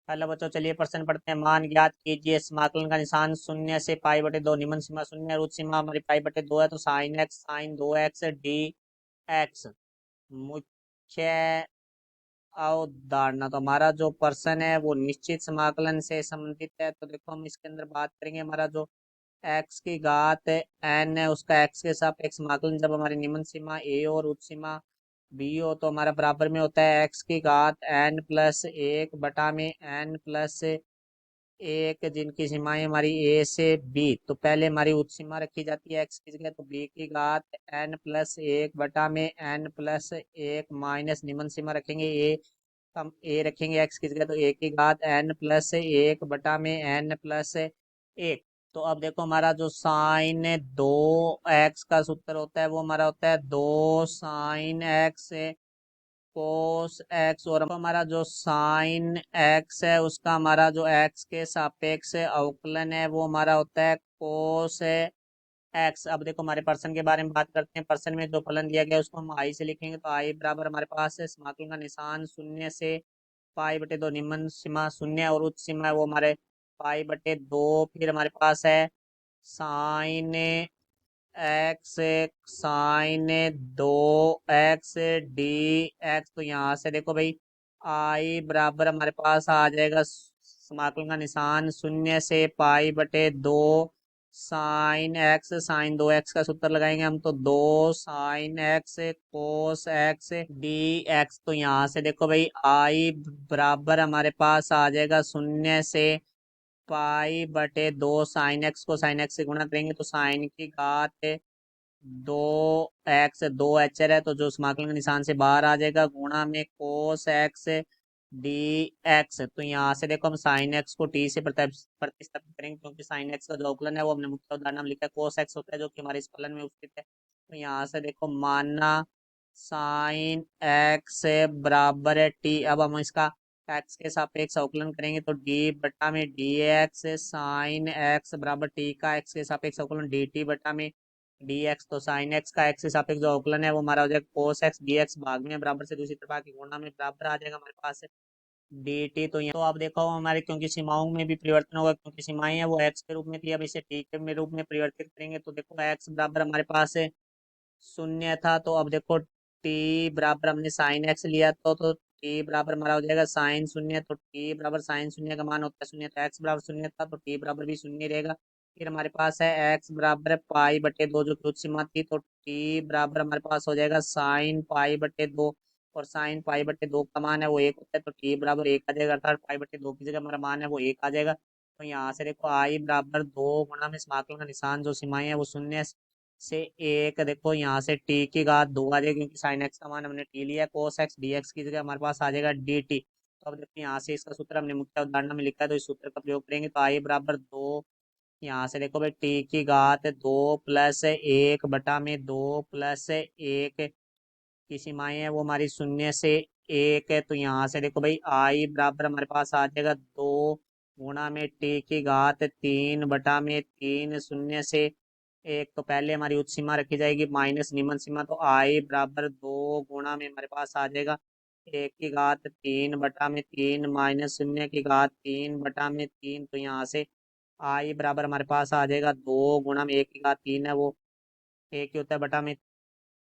Hello बच्चों, चलिए प्रश्न पढ़ते हैं। मान ज्ञात कीजिए समाकलन का निशान शून्य से पाई बटे दो, निम्न सीमा शून्य और उच्च सीमा हमारी पाई बटे दो है, तो साइन एक्स साइन दो एक्स डी एक्स। मुख्य अवधारणा, तो हमारा जो प्रश्न है वो निश्चित समाकलन से संबंधित है। तो देखो हम इसके अंदर बात करेंगे, हमारा जो एक्स की घात एन है उसका एक्स के सापेक्ष समाकलन जब हमारी निम्न सीमा ए और उच्च सीमा बी हो तो हमारा बराबर में होता है एक्स की घात एन प्लस एक बटा में एन प्लस एक, जिनकी सीमाएं हमारी ए से बी। तो पहले हमारी उच्च सीमा रखी जाती है एक्स की जगह, तो बी की घात एन प्लस एक बटा में एन प्लस एक माइनस निम्न सीमा रखेंगे ए, हम ए रखेंगे एक्स की जगह, तो ए की घात एन प्लस एक बटा में एन प्लस एक। तो अब देखो हमारा जो साइन दो एक्स का सूत्र होता है वो हमारा होता है दो साइन एक्स कोस एक्स, और हमारा जो साइन एक्स है उसका हमारा जो एक्स के सापेक्ष अवकलन है वो हमारा होता है कोस एक्स। अब देखो हमारे पर्सन के बारे में बात करते हैं। पर्सन में जो फलन दिया गया है उसको हम आई से लिखेंगे, तो आई बराबर हमारे पास है समाकलन का निशान शून्य से पाई बटे दो, निम्न सीमा शून्य और उच्च सीमा है वो हमारे पाई बटे दो। फिर हमारे पास है साइन एक्स साइन दो एक्स डी एक्स। तो यहाँ से देखो भाई आई बराबर हमारे पास आ जाएगा समाकलन का निशान शून्य से पाई बटे दो साइन एक्स साइन दो एक्स का सूत्र लगाएंगे हम, तो दो sine x cos x D x. तो यहाँ से देखो भाई आई बराबर हमारे पास आ जाएगा शून्य से पाई बटे दो साइन एक्स को साइन एक्स से गुणा करेंगे तो साइन की घात दो एक्स दो एच है, तो जो समाकलन के निशान से बाहर आ जाएगा गुणा में कोस एक्स डी एक्स। तो यहाँ से देखो हम साइन एक्स को टी से प्रतिस्थापित करेंगे, क्योंकि साइन एक्स का जो अवकलन है वो हमने मुख्य उदाहरण में लिखा है कोस एक्स होता है, जो कि हमारे इस फलन में उपस्थित है। तो यहाँ से देखो मानना साइन एक्स बराबर है टी। अब हम इसका एक्स के सापेक्ष अवकलन करेंगे, तो डी बटा में डी एक्स साइन एक्स बराबर टी का एक्स के सापेक्ष अवकलन डी टी बटा में डी एक्स। तो साइन एक्स का एक्स के सापेक्ष जो अवकलन है वो हमारा हो जाएगा कोस एक्स डी एक्स, भाग में बराबर से दूसरी तरफ आके गुणा में बराबर आ जाएगा हमारे पास डी टी। तो यहाँ तो आप देखो हमारे क्योंकि सीमाओं में भी परिवर्तन होगा, क्योंकि सीमाएं हैं वो एक्स के रूप में थी, अब इसे टी के रूप में परिवर्तित करेंगे। तो देखो एक्स बराबर हमारे पास है शून्य था, तो अब देखो टी बराबर हमने साइन एक्स लिया, तो टी बराबर हमारा हो जाएगा साइन शून्य। तो टी बराबर साइन शून्य का मान होता है शून्य, तो एक्स बराबर शून्य था तो टी बराबर भी शून्य रहेगा। फिर हमारे पास है एक्स बराबर पाई बटे दो जो कि उच्च सीमा थी, तो टी बराबर हमारे पास हो जाएगा साइन पाई बटे दो, और साइन पाई बटे दो का मान है वो एक होता है, तो टी बराबर एक आ जाएगा, अर्थात पाई बटे दो की जगह हमारा मान है वो एक आ जाएगा। तो यहाँ से देखो आई बराबर दो गुणा में समाकलन का निशान जो सीमाएं है वो शून्य से एक, देखो यहाँ से टी की घात दो आ जाएगी, क्योंकि साइन एक्स का मान हमने टी लिया है, कोस एक्स डी एक्स की जगह हमारे पास आ जाएगा डी टी। तो अब देखो यहाँ से इसका सूत्र हमने मुख्य अवधारणा में लिखा है, तो इस सूत्र का प्रयोग करेंगे, तो आई बराबर दो, यहाँ से देखो भाई टी की घात दो प्लस एक बटा में दो प्लस एक की सीमाएं है वो हमारी शून्य से एक है। तो यहाँ से देखो भाई आई बराबर हमारे पास आ जाएगा दो गुणा में टी की घात तीन बटा में तीन शून्य से एक। तो पहले हमारी उच्च सीमा रखी जाएगी माइनस निम्न सीमा, तो आई बराबर दो गुणा में हमारे पास आ जाएगा एक की घात तीन बटा में तीन माइनस शून्य की घात तीन बटा में तीन। तो यहाँ से आई बराबर हमारे पास आ जाएगा दो गुणा में एक की घात तीन है वो एक ही होता है बटा में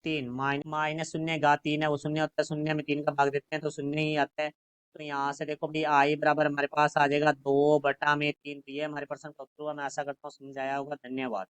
तीन, माइनस शून्य घात तीन है वो शून्य होता है, शून्य में तीन का भाग देते हैं तो शून्य ही आता है। तो यहाँ से देखो भाई आई बराबर हमारे पास आ जाएगा दो बटा में तीन। तो ये हमारे प्रश्न का उत्तर हुआ। मैं आशा करता हूँ समझ आया होगा। धन्यवाद।